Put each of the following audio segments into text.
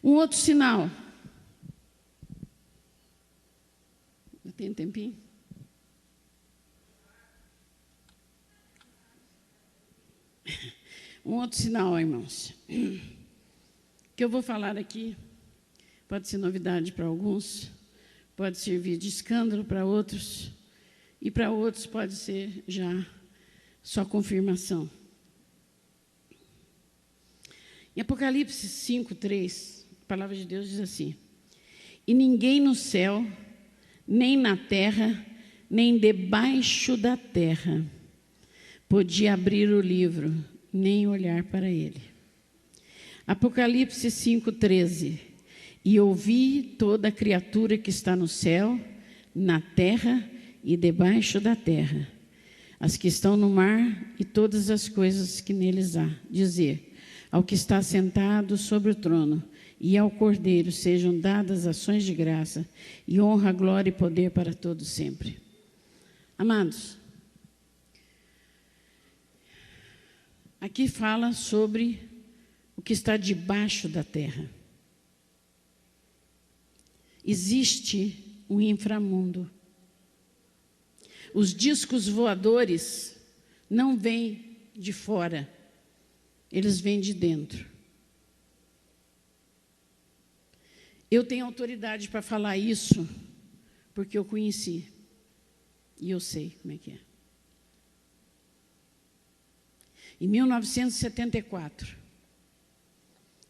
Um outro sinal. Tem um tempinho? Um outro sinal, irmãos, que eu vou falar aqui, pode ser novidade para alguns, pode servir de escândalo para outros, e para outros pode ser já só confirmação. Em Apocalipse 5:3, a palavra de Deus diz assim: e ninguém no céu, nem na terra, nem debaixo da terra, podia abrir o livro, nem olhar para ele. Apocalipse 5:13, e ouvi toda a criatura que está no céu, na terra e debaixo da terra, as que estão no mar e todas as coisas que neles há, dizer: ao que está sentado sobre o trono e ao Cordeiro sejam dadas ações de graça e honra, glória e poder para todos sempre. Amados, aqui fala sobre o que está debaixo da terra. Existe um inframundo. Os discos voadores não vêm de fora, eles vêm de dentro. Eu tenho autoridade para falar isso, porque eu conheci, e eu sei como é que é. Em 1974,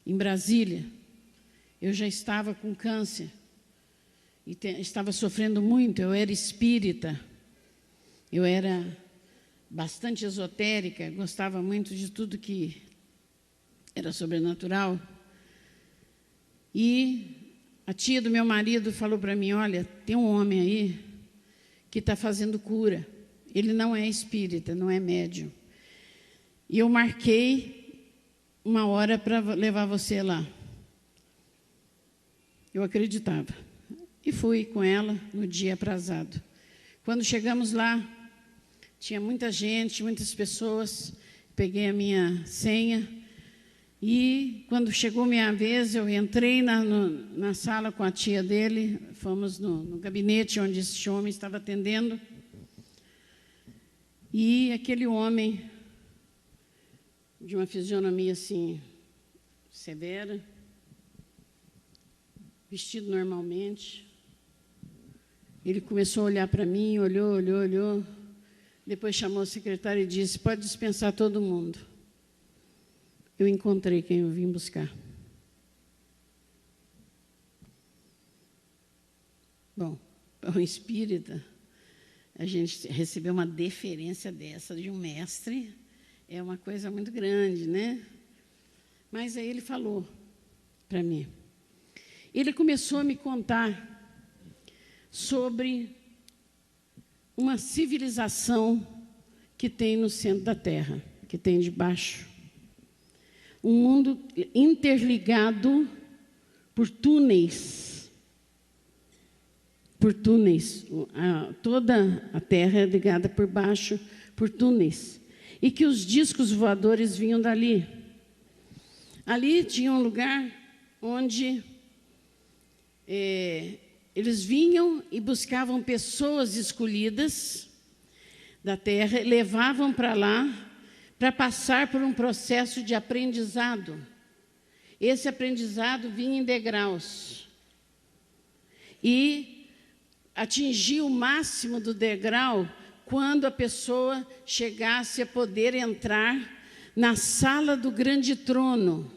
em Brasília, eu já estava com câncer, e estava sofrendo muito. Eu era espírita, eu era bastante esotérica, gostava muito de tudo que era sobrenatural. E a tia do meu marido falou para mim: olha, tem um homem aí que está fazendo cura. Ele não é espírita, não é médium. E eu marquei uma hora para levar você lá. Eu acreditava. E fui com ela no dia aprazado. Quando chegamos lá, tinha muita gente, muitas pessoas. Peguei a minha senha. E quando chegou minha vez, eu entrei na sala com a tia dele. Fomos no gabinete onde esse homem estava atendendo. E aquele homem, de uma fisionomia assim, severa, vestido normalmente, ele começou a olhar para mim, olhou. Depois chamou o secretário e disse: pode dispensar todo mundo. Eu encontrei quem eu vim buscar. Bom, para um espírita, a gente receber uma deferência dessa de um mestre é uma coisa muito grande, né? Mas aí ele falou para mim. Ele começou a me contar sobre uma civilização que tem no centro da Terra, que tem debaixo. Um mundo interligado por túneis. Por túneis. Toda a Terra é ligada por baixo por túneis. E que os discos voadores vinham dali. Ali tinha um lugar onde eles vinham e buscavam pessoas escolhidas da Terra, levavam para lá para passar por um processo de aprendizado. Esse aprendizado vinha em degraus. E atingia o máximo do degrau quando a pessoa chegasse a poder entrar na sala do grande trono,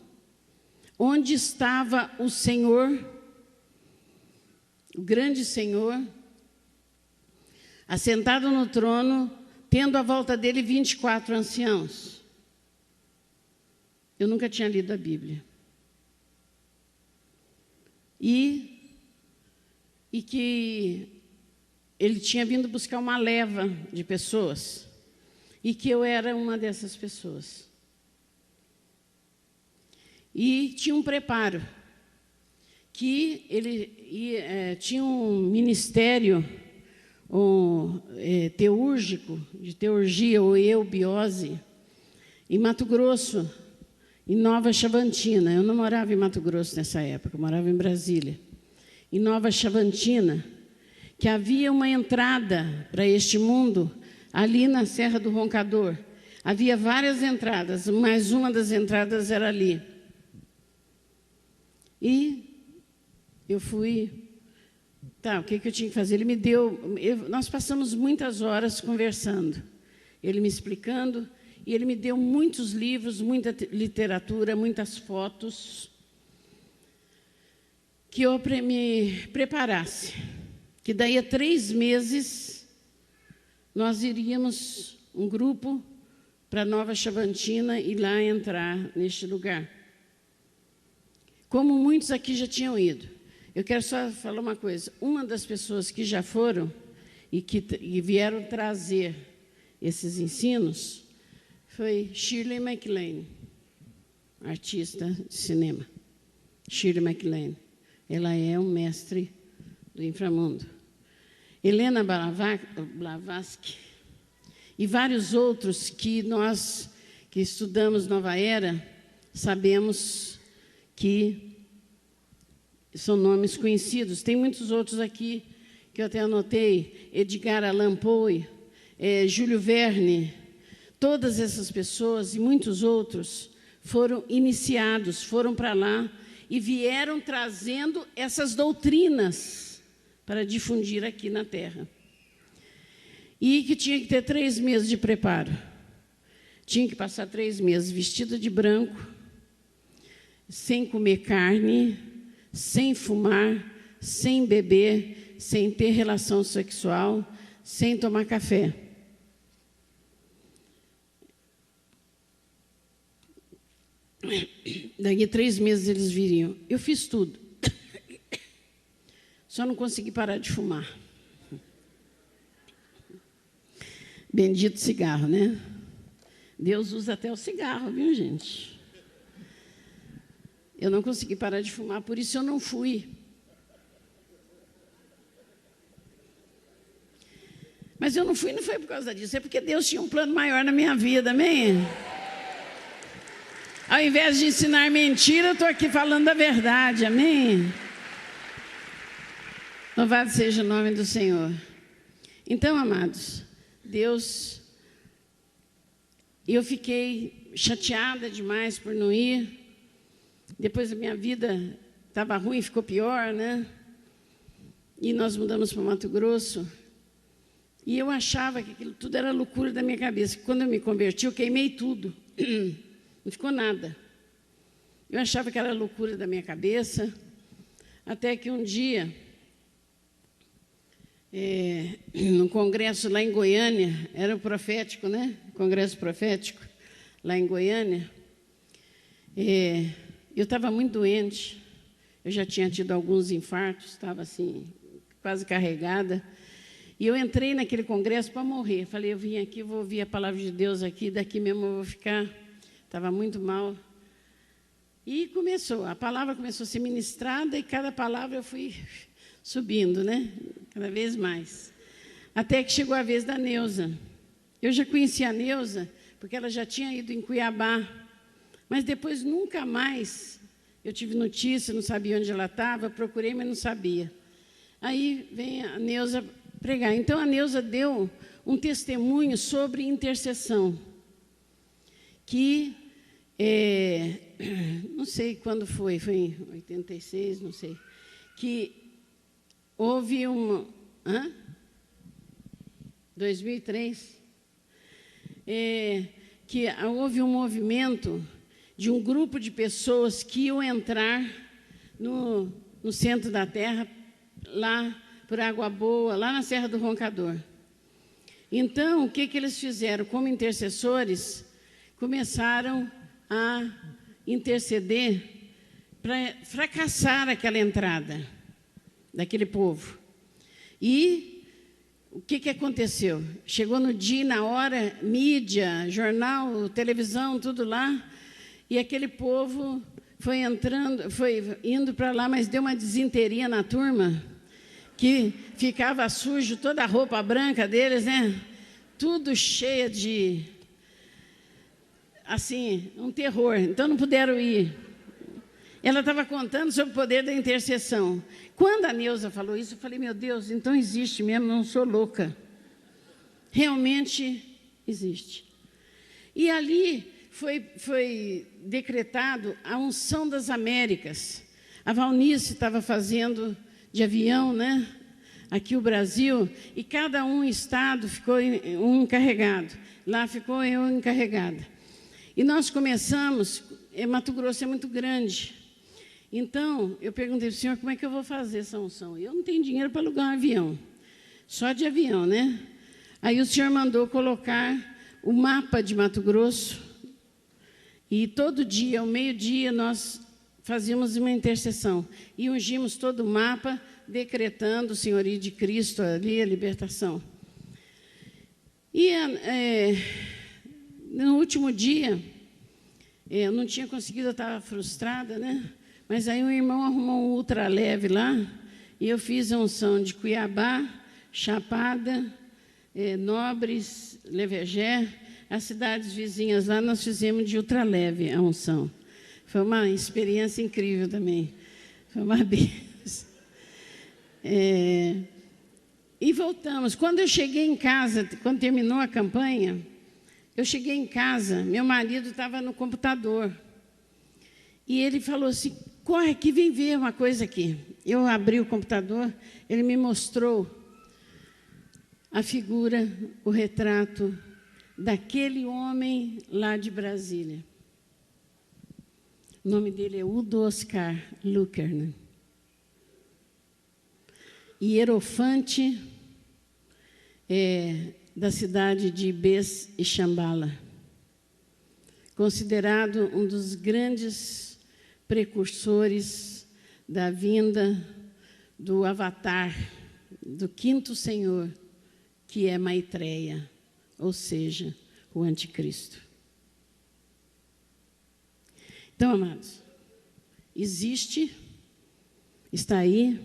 onde estava o Senhor, o grande Senhor, assentado no trono, tendo à volta dele 24 anciãos. Eu nunca tinha lido a Bíblia. E que ele tinha vindo buscar uma leva de pessoas, e que eu era uma dessas pessoas. E tinha um preparo, que ele tinha um ministério teúrgico, de teurgia ou eubiose, em Mato Grosso, em Nova Chavantina. Eu não morava em Mato Grosso nessa época, eu morava em Brasília. Em Nova Chavantina, que havia uma entrada para este mundo ali na Serra do Roncador. Havia várias entradas, mas uma das entradas era ali. E eu fui... Tá, o que eu tinha que fazer? Ele me deu... nós passamos muitas horas conversando. Ele me explicando, e ele me deu muitos livros, muita literatura, muitas fotos, que eu me preparasse. Que daí a 3 meses, nós iríamos, um grupo, para Nova Chavantina e lá entrar neste lugar. Como muitos aqui já tinham ido. Eu quero só falar uma coisa. Uma das pessoas que já foram e vieram trazer esses ensinos foi Shirley MacLaine, artista de cinema. Shirley MacLaine. Ela é um mestre do inframundo. Helena Blavatsky e vários outros que nós, que estudamos Nova Era, sabemos que são nomes conhecidos. Tem muitos outros aqui que eu até anotei, Edgar Allan Poe, Júlio Verne. Todas essas pessoas e muitos outros foram iniciados, foram para lá e vieram trazendo essas doutrinas para difundir aqui na Terra. E que tinha que ter 3 meses de preparo. Tinha que passar 3 meses vestida de branco, sem comer carne, sem fumar, sem beber, sem ter relação sexual, sem tomar café. Daqui 3 meses eles viriam. Eu fiz tudo. Só não consegui parar de fumar. Bendito cigarro, né? Deus usa até o cigarro, viu, gente? Eu não consegui parar de fumar, por isso eu não fui. Mas eu não fui, não foi por causa disso, é porque Deus tinha um plano maior na minha vida, amém? Ao invés de ensinar mentira, eu estou aqui falando a verdade, amém? Louvado seja o nome do Senhor. Então, amados, Deus... Eu fiquei chateada demais por não ir. Depois a minha vida estava ruim, ficou pior, né? E nós mudamos para Mato Grosso. E eu achava que aquilo tudo era loucura da minha cabeça. Quando eu me converti, eu queimei tudo. Não ficou nada. Eu achava que era loucura da minha cabeça. Até que um dia, num congresso lá em Goiânia, era o profético, né? Congresso profético, lá em Goiânia. Eu estava muito doente. Eu já tinha tido alguns infartos, estava assim, quase carregada. E eu entrei naquele congresso para morrer. Falei, eu vim aqui, vou ouvir a palavra de Deus aqui, daqui mesmo eu vou ficar. Estava muito mal. E a palavra começou a ser ministrada, e cada palavra eu fui subindo, né? Cada vez mais. Até que chegou a vez da Neuza. Eu já conhecia a Neuza, porque ela já tinha ido em Cuiabá. Mas depois, nunca mais, eu tive notícia, não sabia onde ela estava, procurei, mas não sabia. Aí vem a Neuza pregar. Então, a Neuza deu um testemunho sobre intercessão, que, não sei quando foi em 86, não sei, que houve 2003, que houve um movimento de um grupo de pessoas que iam entrar no centro da terra, lá por Água Boa, lá na Serra do Roncador. Então, o que eles fizeram? Como intercessores, começaram a interceder para fracassar aquela entrada daquele povo. E o que aconteceu? Chegou no dia e na hora, mídia, jornal, televisão, tudo lá, e aquele povo foi indo para lá, mas deu uma desinteria na turma, que ficava sujo, toda a roupa branca deles, né? Tudo cheia de... assim, um terror, então não puderam ir. Ela estava contando sobre o poder da intercessão. Quando a Neuza falou isso, eu falei, meu Deus, então existe mesmo, não sou louca. Realmente existe. E ali foi decretado a unção das Américas. A Valnice estava fazendo de avião, né? Aqui o Brasil, e cada estado ficou um encarregado. Lá ficou eu encarregada. E nós começamos, Mato Grosso é muito grande. Então, eu perguntei para o senhor, como é que eu vou fazer essa unção? Eu não tenho dinheiro para alugar um avião, só de avião, né? Aí o senhor mandou colocar o mapa de Mato Grosso, e todo dia, ao meio-dia, nós fazíamos uma intercessão, e ungimos todo o mapa, decretando o senhorio de Cristo ali, a libertação. E no último dia, eu não tinha conseguido, eu estava frustrada, né? Mas aí um irmão arrumou um ultraleve lá, e eu fiz a unção de Cuiabá, Chapada, Nobres, Levegé, as cidades vizinhas lá, nós fizemos de ultraleve a unção. Foi uma experiência incrível também. Foi uma benção. E voltamos. Quando eu cheguei em casa, quando terminou a campanha, eu cheguei em casa, meu marido estava no computador. E ele falou assim, corre aqui, vem ver uma coisa aqui. Eu abri o computador, ele me mostrou a figura, o retrato daquele homem lá de Brasília. O nome dele é Udo Oscar Luckner. Hierofante da cidade de Ibês e Xambala, considerado um dos grandes precursores da vinda do Avatar, do quinto Senhor, que é Maitreya, ou seja, o anticristo. Então, amados, existe, está aí,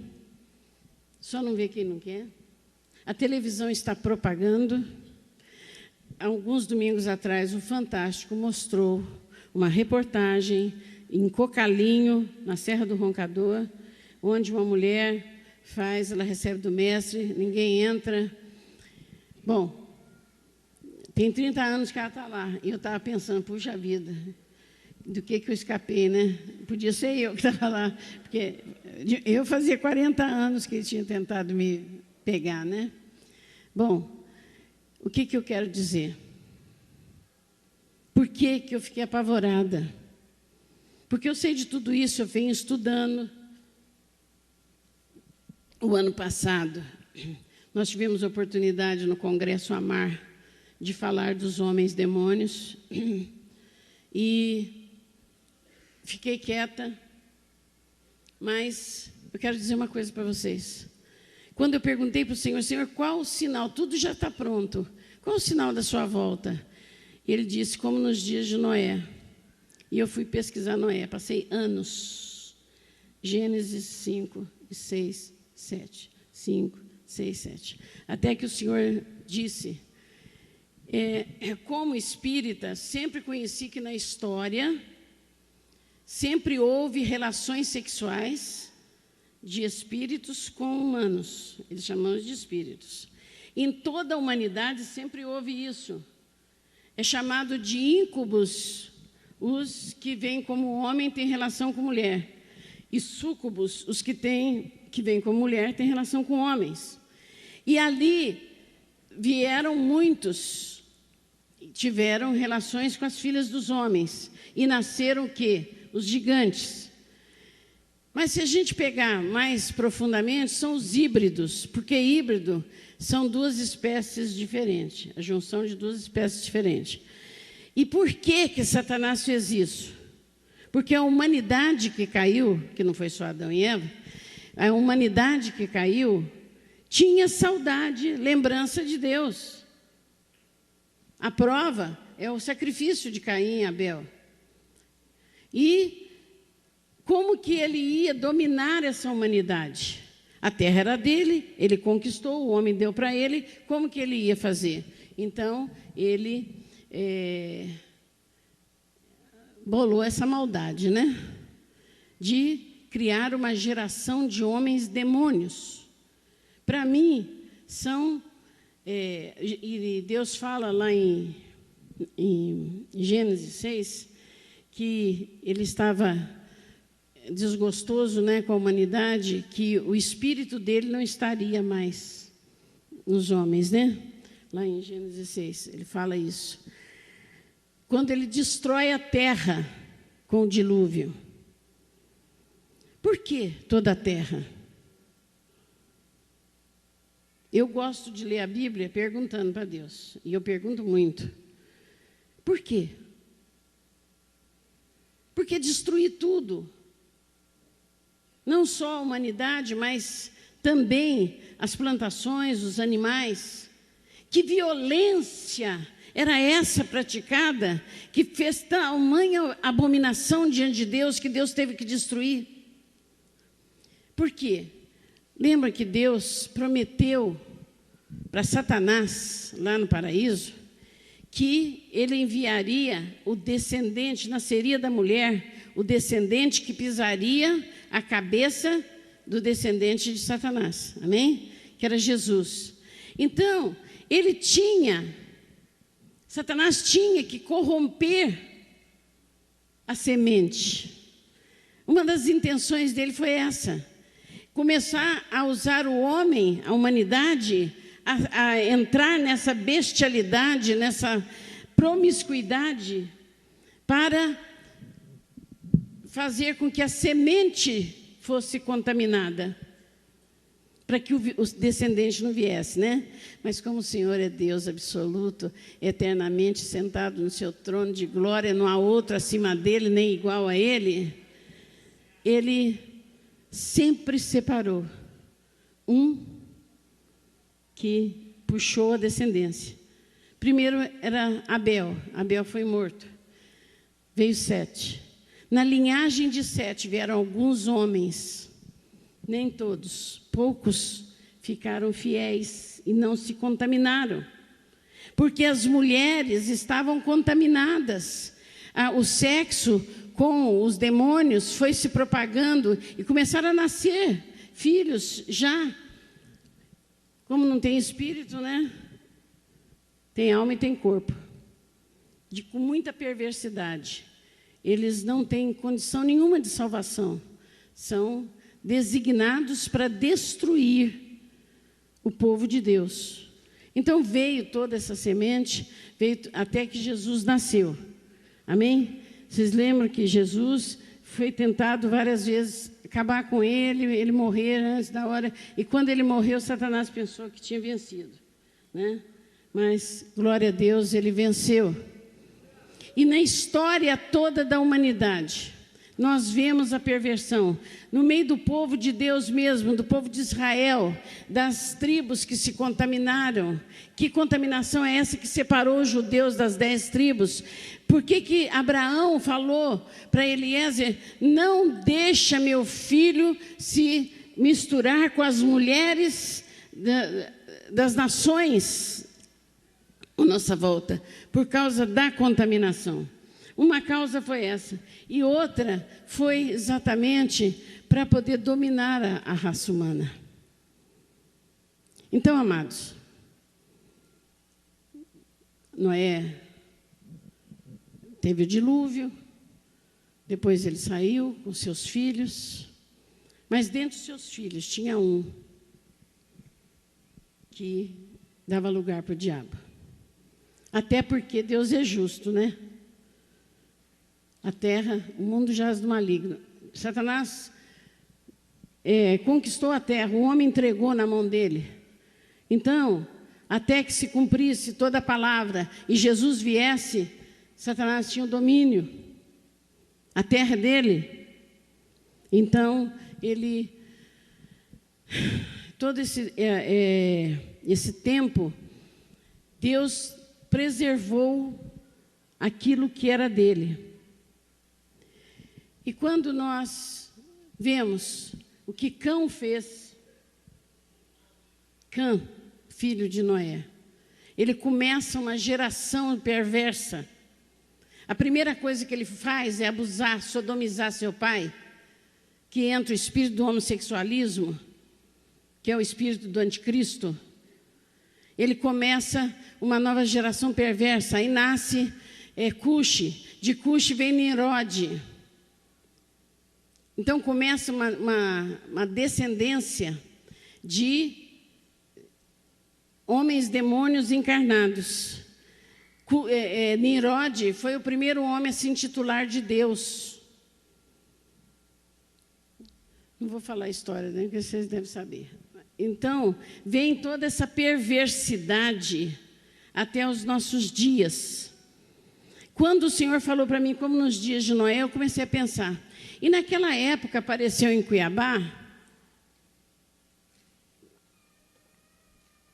só não vê quem não quer. A televisão está propagando. Alguns domingos atrás, o Fantástico mostrou uma reportagem em Cocalinho, na Serra do Roncador, onde uma mulher ela recebe do mestre, ninguém entra. Bom, tem 30 anos que ela está lá, e eu estava pensando, puxa vida, do que eu escapei, né? Podia ser eu que estava lá, porque eu fazia 40 anos que ele tinha tentado me pegar, né? Bom, o que eu quero dizer? Por que eu fiquei apavorada? Porque eu sei de tudo isso, eu venho estudando. O ano passado, nós tivemos a oportunidade no Congresso Amar de falar dos homens demônios e fiquei quieta, mas eu quero dizer uma coisa para vocês. Quando eu perguntei para o Senhor, Senhor, qual o sinal? Tudo já está pronto. Qual o sinal da sua volta? E Ele disse, como nos dias de Noé. E eu fui pesquisar Noé, passei anos. Gênesis 5, 6, 7. 5, 6, 7. Até que o Senhor disse, como espírita, sempre conheci que na história sempre houve relações sexuais de espíritos com humanos. Eles chamamos de espíritos. Em toda a humanidade sempre houve isso. É chamado de íncubos, os que vêm como homem têm relação com mulher. E súcubos, os que vêm como mulher têm relação com homens. E ali vieram muitos, tiveram relações com as filhas dos homens. E nasceram o quê? Os gigantes. Mas se a gente pegar mais profundamente, são os híbridos, porque híbrido são duas espécies diferentes, a junção de duas espécies diferentes. E por que Satanás fez isso? Porque a humanidade que caiu, que não foi só Adão e Eva, a humanidade que caiu tinha saudade, lembrança de Deus. A prova é o sacrifício de Caim e Abel. E como que ele ia dominar essa humanidade? A terra era dele, ele conquistou, o homem deu para ele, como que ele ia fazer? Então, ele bolou essa maldade, né? De criar uma geração de homens demônios. Para mim, são... e Deus fala lá em Gênesis 6, que ele estava desgostoso, né, com a humanidade, que o espírito dele não estaria mais nos homens, né? Lá em Gênesis 6, ele fala isso. Quando ele destrói a terra com o dilúvio. Por que toda a terra? Eu gosto de ler a Bíblia perguntando para Deus, e eu pergunto muito. Por quê? Porque destruir tudo, não só a humanidade, mas também as plantações, os animais. Que violência era essa praticada que fez tamanha abominação diante de Deus que Deus teve que destruir? Por quê? Lembra que Deus prometeu para Satanás, lá no paraíso, que ele enviaria o descendente, nasceria da mulher, o descendente que pisaria a cabeça do descendente de Satanás, amém? Que era Jesus. Então, Satanás tinha que corromper a semente. Uma das intenções dele foi essa, começar a usar o homem, a humanidade, a entrar nessa bestialidade, nessa promiscuidade, para fazer com que a semente fosse contaminada, para que o descendente não viesse, né? Mas como o Senhor é Deus absoluto, eternamente sentado no seu trono de glória, não há outro acima dele, nem igual a ele, ele sempre separou um que puxou a descendência. Primeiro era Abel. Abel foi morto. Veio Sete. Na linhagem de Sete vieram alguns homens, nem todos, poucos ficaram fiéis e não se contaminaram, porque as mulheres estavam contaminadas. O sexo com os demônios foi se propagando e começaram a nascer filhos já. Como não tem espírito, né? Tem alma e tem corpo. Com muita perversidade. Eles não têm condição nenhuma de salvação. São designados para destruir o povo de Deus. Então veio toda essa semente, veio até que Jesus nasceu. Amém? Vocês lembram que Jesus foi tentado várias vezes acabar com ele morrer antes da hora. E quando ele morreu, Satanás pensou que tinha vencido, né? Mas, glória a Deus, ele venceu. E na história toda da humanidade, nós vemos a perversão. No meio do povo de Deus mesmo, do povo de Israel, das tribos que se contaminaram. Que contaminação é essa que separou os judeus das 10 tribos? Por que Abraão falou para Eliezer, não deixa meu filho se misturar com as mulheres das nações à nossa volta, por causa da contaminação? Uma causa foi essa, e outra foi exatamente para poder dominar a raça humana. Então, amados, Noé teve o dilúvio, depois ele saiu com seus filhos, mas dentre os seus filhos tinha um que dava lugar para o diabo. Até porque Deus é justo, né? A terra, o mundo jaz do maligno. Satanás conquistou a terra, o homem entregou na mão dele. Então, até que se cumprisse toda a palavra e Jesus viesse, Satanás tinha o domínio. A terra é dele. Então, todo esse tempo, Deus preservou aquilo que era dele. E quando nós vemos o que Cão fez, Cã, filho de Noé, ele começa uma geração perversa. A primeira coisa que ele faz é abusar, sodomizar seu pai, que entra o espírito do homossexualismo, que é o espírito do anticristo. Ele começa uma nova geração perversa. Aí nasce Cuxi. De Cuxi vem Nimrod. Então começa uma descendência de homens demônios encarnados. Nimrod foi o primeiro homem a se intitular de Deus. Não vou falar a história, né, que vocês devem saber. Então, vem toda essa perversidade até os nossos dias. Quando o Senhor falou para mim, como nos dias de Noé, eu comecei a pensar. E naquela época apareceu em Cuiabá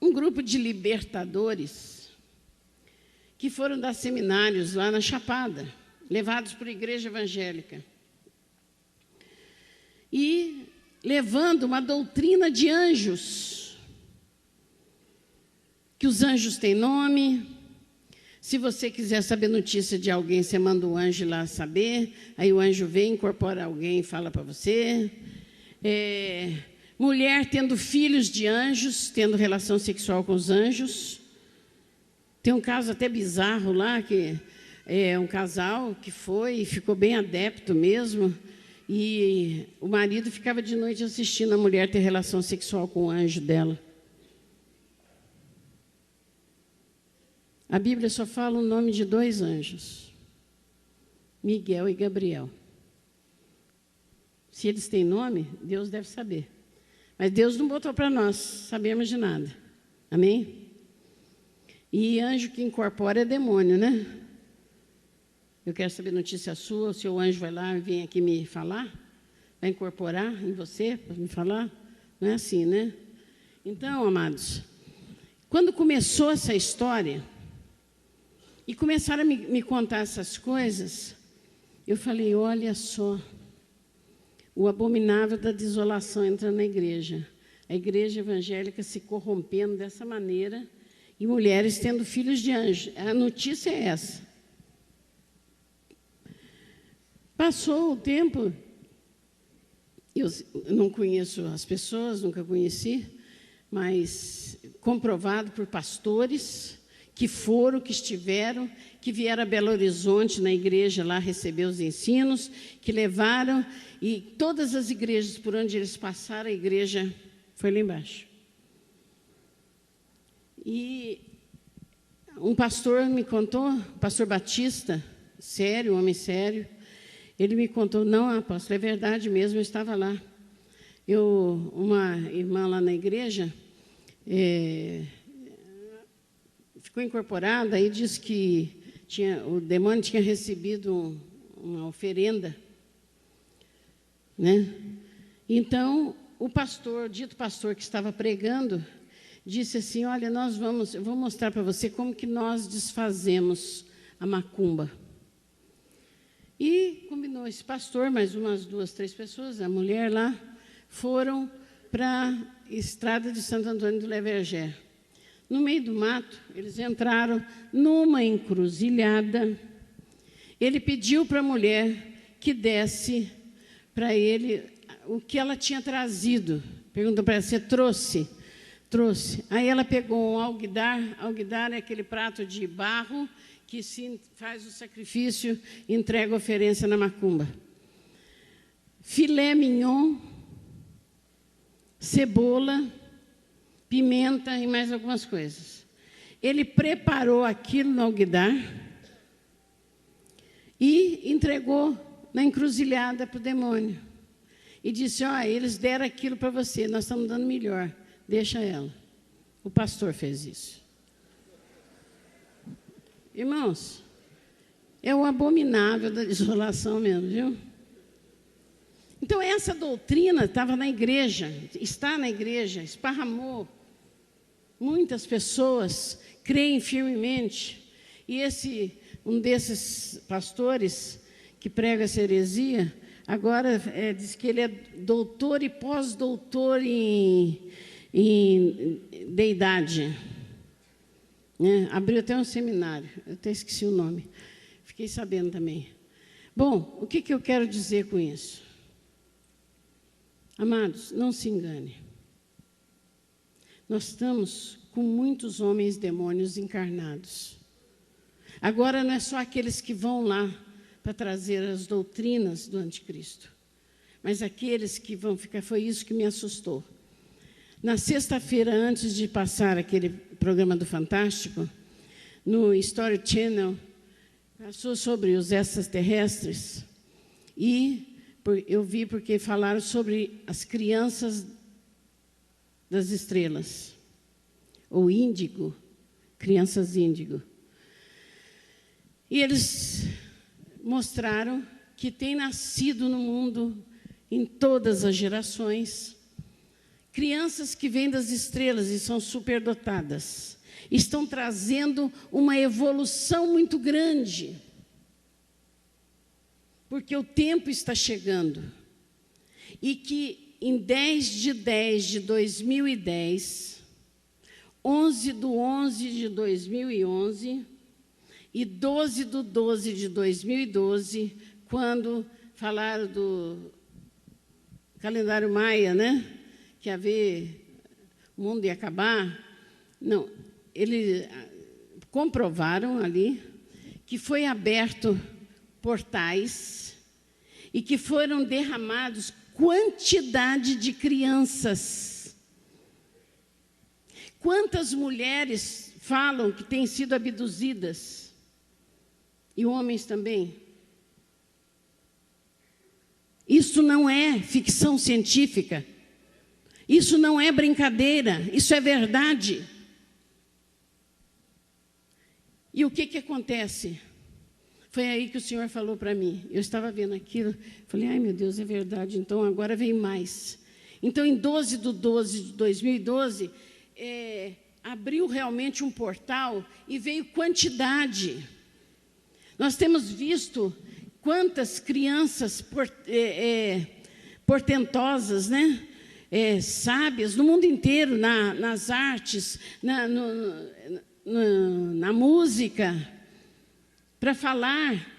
um grupo de libertadores que foram dar seminários lá na Chapada, levados por igreja evangélica. E levando uma doutrina de anjos, que os anjos têm nome. Se você quiser saber notícia de alguém, você manda um anjo lá saber, aí o anjo vem, incorpora alguém e fala para você. Mulher tendo filhos de anjos, tendo relação sexual com os anjos. Tem um caso até bizarro lá, que é um casal que foi e ficou bem adepto mesmo, e o marido ficava de noite assistindo a mulher ter relação sexual com o anjo dela. A Bíblia só fala o nome de 2 anjos, Miguel e Gabriel. Se eles têm nome, Deus deve saber. Mas Deus não botou para nós sabermos de nada. Amém? E anjo que incorpora é demônio, né? Eu quero saber notícia sua, o seu anjo vai lá e vem aqui me falar? Vai incorporar em você para me falar? Não é assim, né? Então, amados, quando começou essa história, e começaram a me contar essas coisas, eu falei, olha só, o abominável da desolação entrando na igreja. A igreja evangélica se corrompendo dessa maneira e mulheres tendo filhos de anjos. A notícia é essa. Passou o tempo, eu não conheço as pessoas, nunca conheci, mas comprovado por pastores que foram, que estiveram, que vieram a Belo Horizonte, na igreja lá, receber os ensinos, que levaram, e todas as igrejas por onde eles passaram, a igreja foi lá embaixo. E um pastor me contou, pastor Batista, sério, um homem sério, ele me contou, não, apóstolo, é verdade mesmo, eu estava lá. Uma irmã lá na igreja, ficou incorporada e disse que o demônio tinha recebido uma oferenda, né? Então, o pastor, dito pastor que estava pregando, disse assim, olha, eu vou mostrar para você como que nós desfazemos a macumba. E combinou esse pastor, mais umas 2, 3 pessoas, a mulher lá, foram para a estrada de Santo Antônio do Levergé. No meio do mato, eles entraram numa encruzilhada. Ele pediu para a mulher que desse para ele o que ela tinha trazido. Perguntou para ela, você trouxe? Trouxe. Aí ela pegou um alguidar. Alguidar é aquele prato de barro que se faz o sacrifício e entrega a oferência na macumba. Filé mignon, cebola, pimenta e mais algumas coisas. Ele preparou aquilo no alguidar e entregou na encruzilhada para o demônio. E disse, eles deram aquilo para você, nós estamos dando melhor, deixa ela. O pastor fez isso. Irmãos, é o abominável da desolação mesmo, viu? Então, essa doutrina estava na igreja, está na igreja, esparramou. Muitas pessoas creem firmemente. E um desses pastores que prega essa heresia, agora diz que ele é doutor e pós-doutor em deidade. Abriu até um seminário, eu até esqueci o nome. Fiquei sabendo também. Bom, o que eu quero dizer com isso? Amados, não se engane. Nós estamos com muitos homens demônios encarnados. Agora não é só aqueles que vão lá para trazer as doutrinas do anticristo, mas aqueles que vão ficar, foi isso que me assustou. Na sexta-feira, antes de passar aquele programa do Fantástico, no History Channel, passou sobre os extraterrestres, e eu vi porque falaram sobre as crianças das estrelas, ou índigo, crianças índigo. E eles mostraram que tem nascido no mundo, em todas as gerações, crianças que vêm das estrelas e são superdotadas. Estão trazendo uma evolução muito grande, porque o tempo está chegando. E que em 10/10/2010, 11/11/2011 e 12/12/2012, quando falaram do calendário maia, né? Que o mundo ia acabar. Não, eles comprovaram ali que foi aberto portais e que foram derramados quantidade de crianças. Quantas mulheres falam que têm sido abduzidas? E homens também. Isso não é ficção científica. Isso não é brincadeira. Isso é verdade. E o que acontece? Foi aí que o Senhor falou para mim. Eu estava vendo aquilo, falei, ai meu Deus, é verdade, então agora vem mais. Então, em 12/12/2012, abriu realmente um portal e veio quantidade. Nós temos visto quantas crianças portentosas, né? Sábias, no mundo inteiro, nas artes, na música, para falar,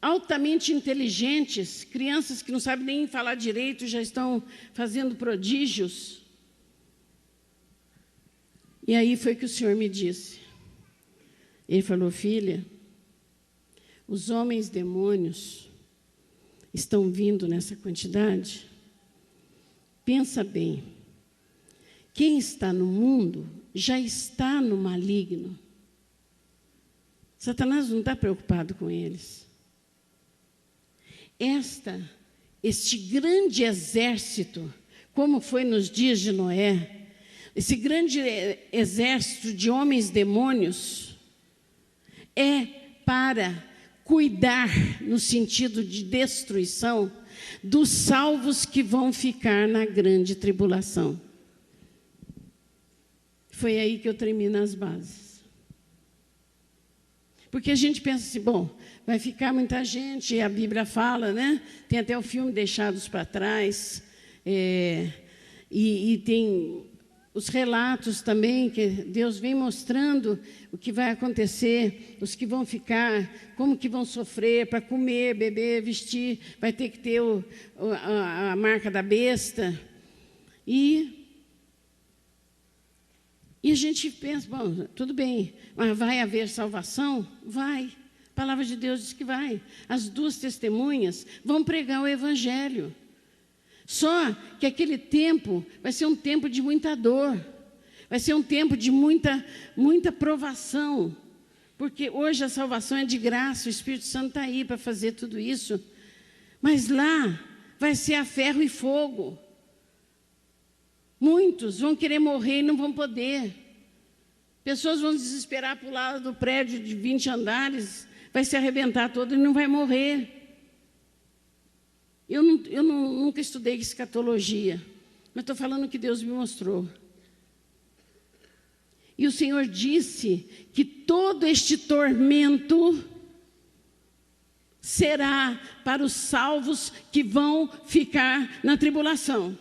altamente inteligentes, crianças que não sabem nem falar direito, já estão fazendo prodígios. E aí foi que o Senhor me disse. Ele falou, filha, os homens demônios estão vindo nessa quantidade. Pensa bem, quem está no mundo já está no maligno. Satanás não está preocupado com eles. Este grande exército, como foi nos dias de Noé, esse grande exército de homens demônios, é para cuidar, no sentido de destruição, dos salvos que vão ficar na grande tribulação. Foi aí que eu tremi nas bases. Porque a gente pensa assim, bom, vai ficar muita gente, e a Bíblia fala, né? Tem até o filme Deixados para Trás, e tem os relatos também, que Deus vem mostrando o que vai acontecer, os que vão ficar, como que vão sofrer para comer, beber, vestir, vai ter que ter a marca da besta. E a gente pensa, bom, tudo bem, mas vai haver salvação? Vai. A palavra de Deus diz que vai. As duas testemunhas vão pregar o Evangelho. Só que aquele tempo vai ser um tempo de muita dor. Vai ser um tempo de muita provação. Porque hoje a salvação é de graça, o Espírito Santo está aí para fazer tudo isso. Mas lá vai ser a ferro e fogo. Muitos vão querer morrer e não vão poder. Pessoas vão desesperar para o lado do prédio de 20 andares, vai se arrebentar todo e não vai morrer. Eu nunca estudei escatologia, mas estou falando o que Deus me mostrou. E o Senhor disse que todo este tormento será para os salvos que vão ficar na tribulação.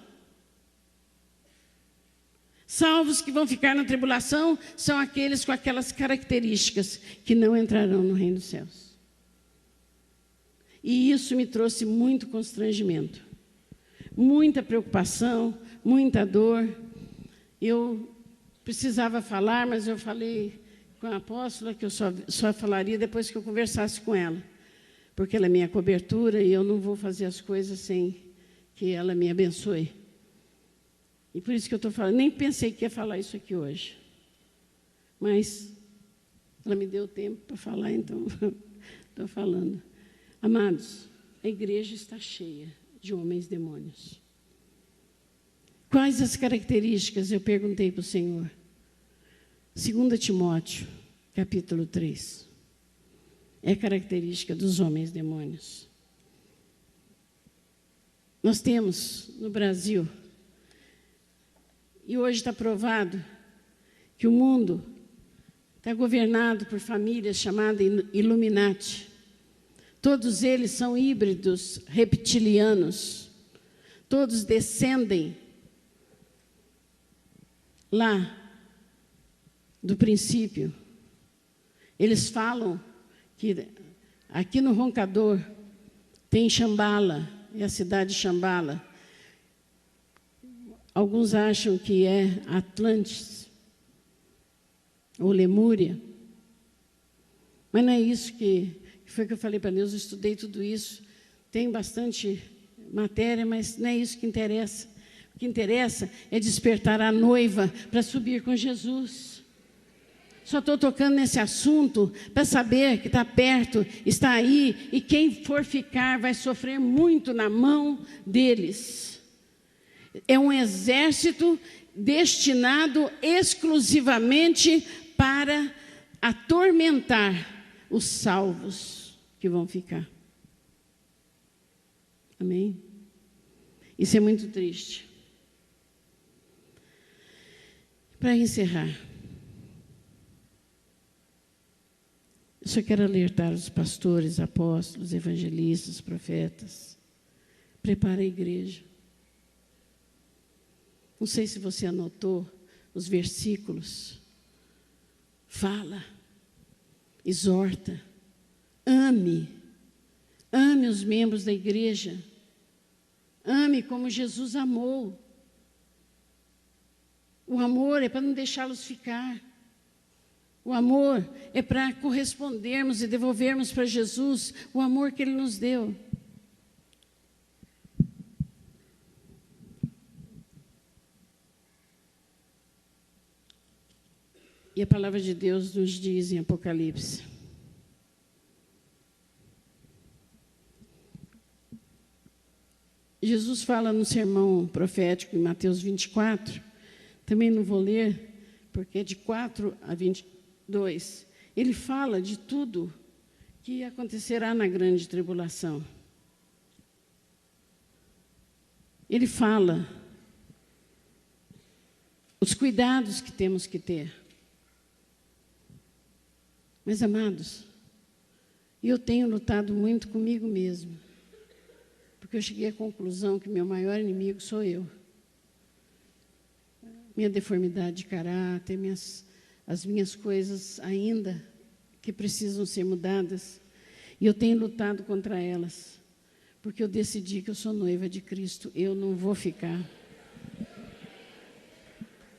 Salvos que vão ficar na tribulação são aqueles com aquelas características que não entrarão no reino dos céus. E isso me trouxe muito constrangimento, muita preocupação, muita dor. Eu precisava falar, mas eu falei com a apóstola que eu só falaria depois que eu conversasse com ela, porque ela é minha cobertura e eu não vou fazer as coisas sem que ela me abençoe. E por isso que eu estou falando, nem pensei que ia falar isso aqui hoje, mas ela me deu tempo para falar, então estou falando. Amados, a igreja está cheia de homens demônios. Quais as características? Eu perguntei para o Senhor. 2 Timóteo, capítulo 3. É característica dos homens demônios. Nós temos no Brasil, e hoje está provado, que o mundo está governado por famílias chamadas Illuminati. Todos eles são híbridos reptilianos. Todos descendem lá do princípio. Eles falam que aqui no Roncador tem Shambhala, é a cidade de Shambhala. Alguns acham que é Atlantis ou Lemúria, mas não é isso que foi que eu falei para Deus. Eu estudei tudo isso, tem bastante matéria, mas não é isso que interessa. O que interessa é despertar a noiva para subir com Jesus. Só estou tocando nesse assunto para saber que está perto, está aí, e quem for ficar vai sofrer muito na mão deles. É um exército destinado exclusivamente para atormentar os salvos que vão ficar. Amém? Isso é muito triste. Para encerrar, eu só quero alertar os pastores, apóstolos, evangelistas, profetas. Prepara a igreja. Não sei se você anotou os versículos. Fala, exorta, ame os membros da igreja. Ame como Jesus amou. O amor é para não deixá-los ficar. O amor é para correspondermos e devolvermos para Jesus o amor que Ele nos deu. E a palavra de Deus nos diz em Apocalipse: Jesus fala no sermão profético em Mateus 24, também não vou ler, porque é de 4 a 22. Ele fala de tudo que acontecerá na grande tribulação. Ele fala os cuidados que temos que ter. Mas, amados, eu tenho lutado muito comigo mesmo, porque eu cheguei à conclusão que meu maior inimigo sou eu. Minha deformidade de caráter, as minhas coisas ainda que precisam ser mudadas, e eu tenho lutado contra elas, porque eu decidi que eu sou noiva de Cristo. Eu não vou ficar.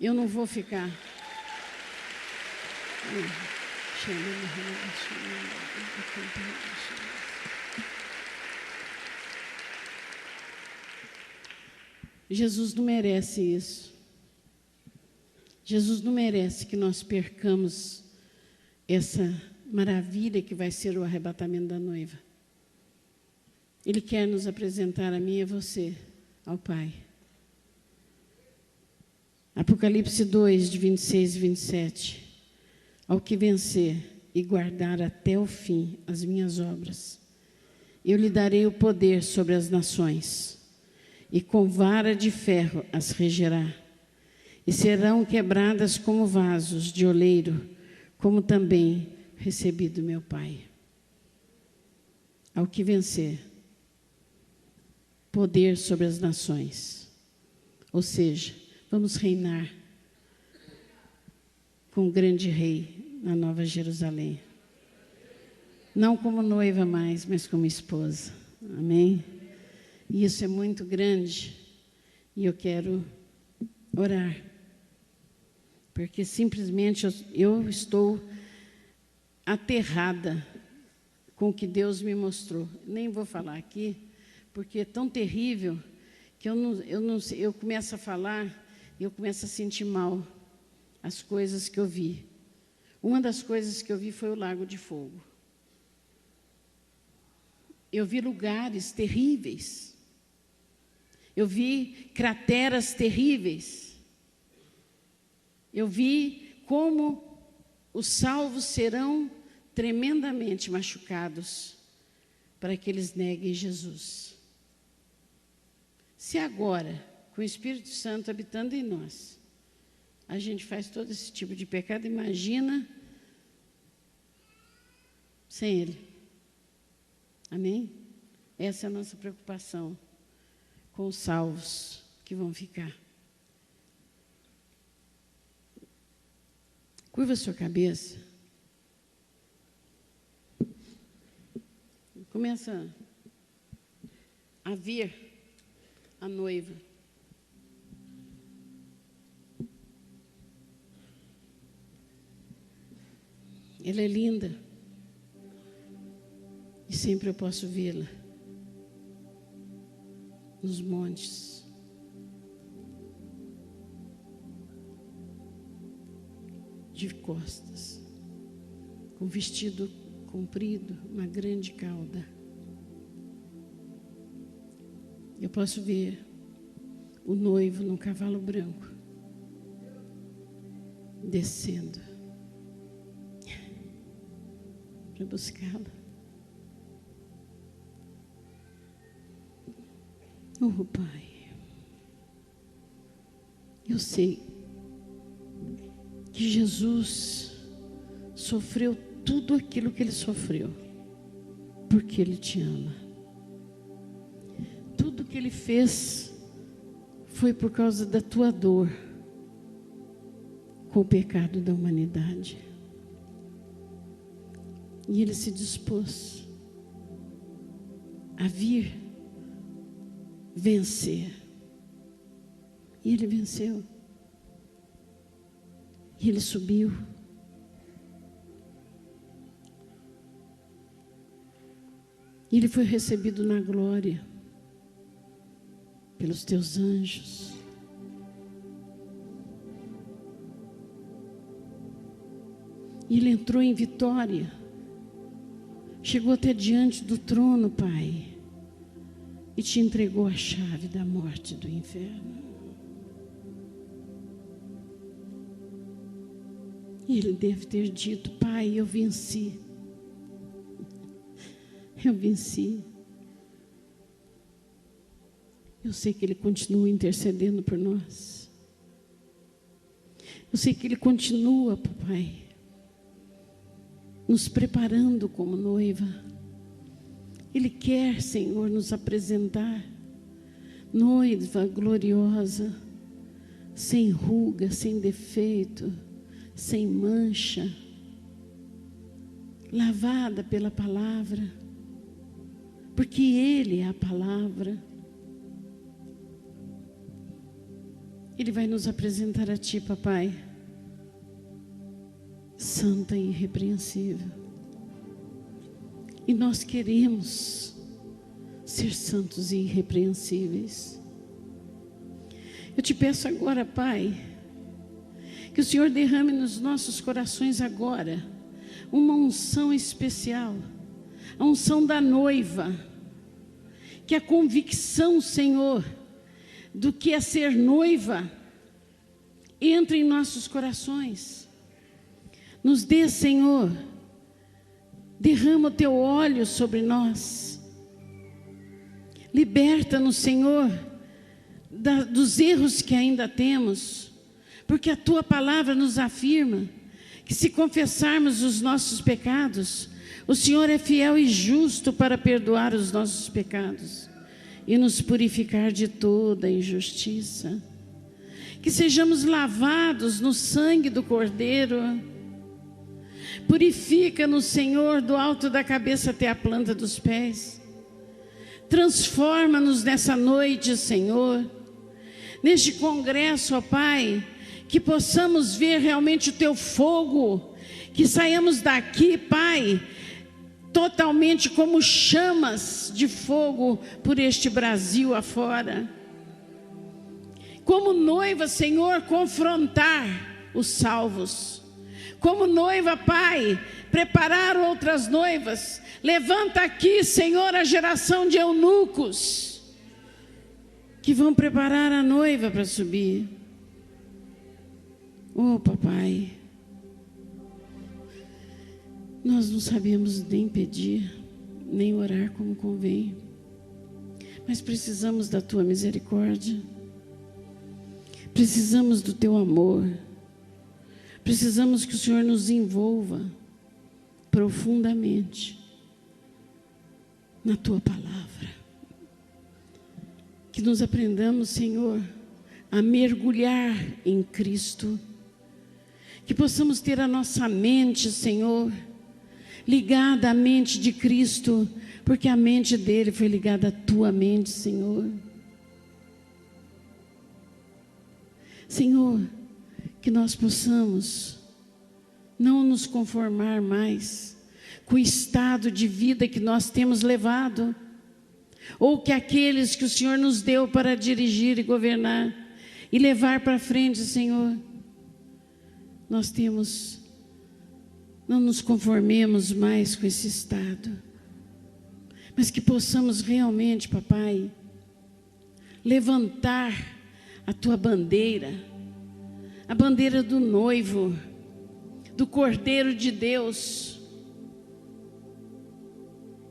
Eu não vou ficar. Jesus não merece isso. Jesus não merece que nós percamos essa maravilha que vai ser o arrebatamento da noiva. Ele quer nos apresentar a mim e a você ao Pai. Apocalipse 2, de 26 e 27. Ao que vencer e guardar até o fim as minhas obras, eu lhe darei o poder sobre as nações, e com vara de ferro as regerá, e serão quebradas como vasos de oleiro, como também recebi do meu Pai. Ao que vencer, poder sobre as nações, ou seja, vamos reinar com o grande rei na Nova Jerusalém. Não como noiva mais, mas como esposa. Amém? E isso é muito grande. E eu quero orar. Porque simplesmente eu estou aterrada com o que Deus me mostrou. Nem vou falar aqui, porque é tão terrível que eu começo a falar e eu começo a sentir mal as coisas que eu vi. Uma das coisas que eu vi foi o Lago de Fogo. Eu vi lugares terríveis. Eu vi crateras terríveis. Eu vi como os salvos serão tremendamente machucados para que eles neguem Jesus. Se agora, com o Espírito Santo habitando em nós, a gente faz todo esse tipo de pecado, imagina sem Ele. Amém? Essa é a nossa preocupação com os salvos que vão ficar. Curva a sua cabeça. Começa a vir a noiva. Ela é linda. E sempre eu posso vê-la nos montes. De costas, com vestido comprido, uma grande cauda. Eu posso ver o noivo num cavalo branco, descendo para buscá-la. Oh, Pai, eu sei que Jesus sofreu tudo aquilo que Ele sofreu, porque Ele te ama. Tudo que Ele fez foi por causa da tua dor com o pecado da humanidade. E Ele se dispôs a vir vencer. E Ele venceu. E Ele subiu. E Ele foi recebido na glória pelos teus anjos. E Ele entrou em vitória. Chegou até diante do trono, Pai, e te entregou a chave da morte e do inferno. E Ele deve ter dito: Pai, eu venci. Eu venci. Eu sei que Ele continua intercedendo por nós. Eu sei que Ele continua, Pai, nos preparando como noiva. Ele quer, Senhor, nos apresentar noiva gloriosa, sem ruga, sem defeito, sem mancha, lavada pela palavra, porque Ele é a palavra. Ele vai nos apresentar a Ti, Papai, santa e irrepreensível. E nós queremos ser santos e irrepreensíveis. Eu te peço agora, Pai, que o Senhor derrame nos nossos corações agora uma unção especial, a unção da noiva, que a convicção, Senhor, do que é ser noiva, entre em nossos corações. Nos dê, Senhor, derrama o Teu óleo sobre nós. Liberta-nos, Senhor, dos erros que ainda temos, porque a Tua palavra nos afirma que se confessarmos os nossos pecados, o Senhor é fiel e justo para perdoar os nossos pecados e nos purificar de toda injustiça. Que sejamos lavados no sangue do Cordeiro, Purifica-nos, Senhor, do alto da cabeça até a planta dos pés. Transforma-nos nessa noite, Senhor. Neste congresso, ó Pai, que possamos ver realmente o Teu fogo, que saiamos daqui, Pai, totalmente como chamas de fogo por este Brasil afora. Como noiva, Senhor, confrontar os salvos. Como noiva, Pai, preparar outras noivas. Levanta aqui, Senhor, a geração de eunucos que vão preparar a noiva para subir. Oh, papai, nós não sabemos nem pedir, nem orar como convém, mas precisamos da Tua misericórdia, precisamos do Teu amor, precisamos que o Senhor nos envolva profundamente na Tua palavra, que nos aprendamos, Senhor, a mergulhar em Cristo, que possamos ter a nossa mente, Senhor, ligada à mente de Cristo, porque a mente dele foi ligada à Tua mente, Senhor. Senhor, que nós possamos não nos conformar mais com o estado de vida que nós temos levado, ou que aqueles que o Senhor nos deu para dirigir e governar e levar para frente, Senhor, nós temos, não nos conformemos mais com esse estado, mas que possamos realmente, papai, levantar a Tua bandeira, a bandeira do noivo, do Cordeiro de Deus,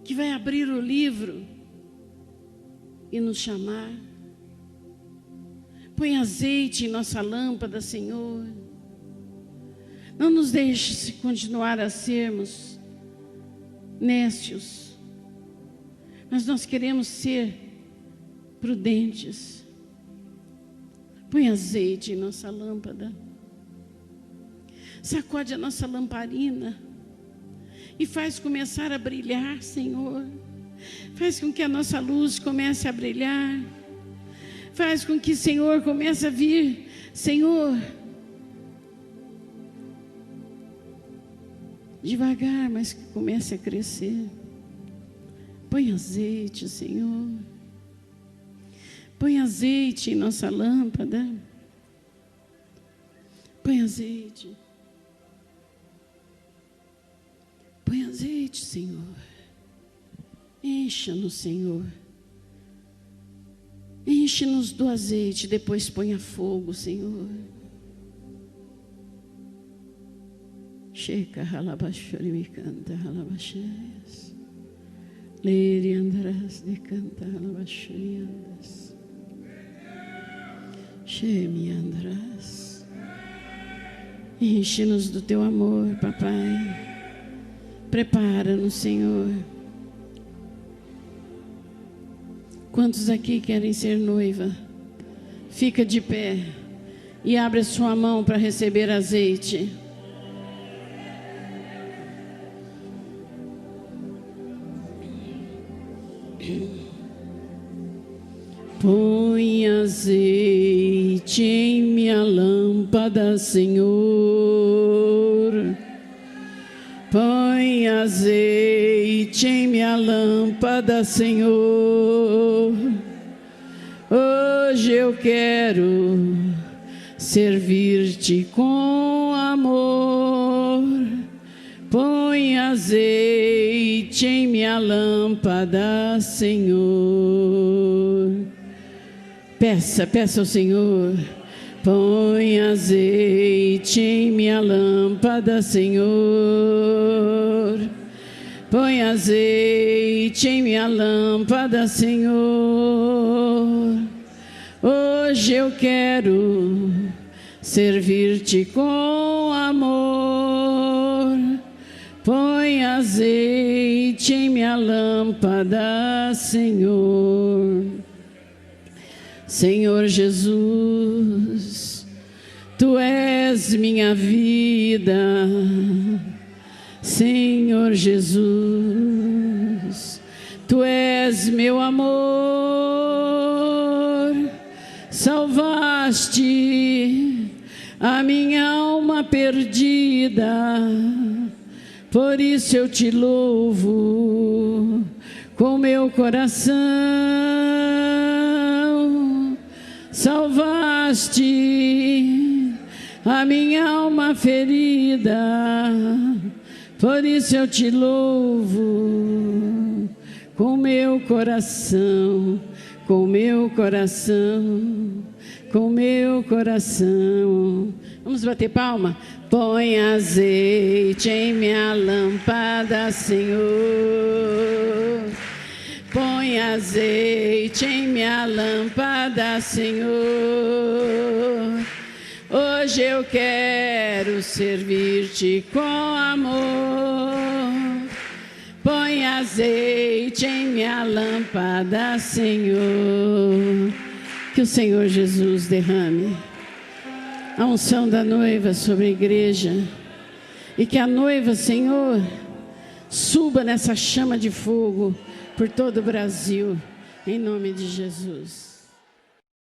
que vai abrir o livro e nos chamar. Põe azeite em nossa lâmpada, Senhor. Não nos deixe continuar a sermos nécios, mas nós queremos ser prudentes. Põe azeite em nossa lâmpada. Sacode a nossa lamparina e faz começar a brilhar, Senhor. Faz com que a nossa luz comece a brilhar. Faz com que, Senhor, comece a vir, Senhor, devagar, mas que comece a crescer. Põe azeite, Senhor. Põe azeite em nossa lâmpada. Põe azeite. Põe azeite, Senhor. Encha-nos, Senhor. Enche-nos do azeite, depois ponha fogo, Senhor. Checa, halabashori, me canta, halabasheias. Leire andarás de canta, halabashori andas. Che-me andarás. Enche-nos do Teu amor, papai. Prepara-nos, Senhor. Quantos aqui querem ser noiva? Fica de pé e abre a sua mão para receber azeite. Põe azeite em minha lâmpada, Senhor. Põe azeite em minha lâmpada, Senhor. Hoje eu quero servir-te com amor. Põe azeite em minha lâmpada, Senhor. Peça ao Senhor. Põe azeite em minha lâmpada, Senhor. Põe azeite em minha lâmpada, Senhor. Hoje eu quero servir-te com amor. Põe azeite em minha lâmpada, Senhor. Senhor Jesus, Tu és minha vida, Senhor Jesus, Tu és meu amor, salvaste a minha alma perdida, por isso eu te louvo com meu coração. Salvaste a minha alma ferida, por isso eu te louvo com meu coração, com meu coração, com meu coração. Vamos bater palma? Põe azeite em minha lâmpada, Senhor. Põe azeite em minha lâmpada, Senhor. Hoje eu quero servir-te com amor. Põe azeite em minha lâmpada, Senhor. Que o Senhor Jesus derrame a unção da noiva sobre a igreja. E que a noiva, Senhor, suba nessa chama de fogo por todo o Brasil, em nome de Jesus.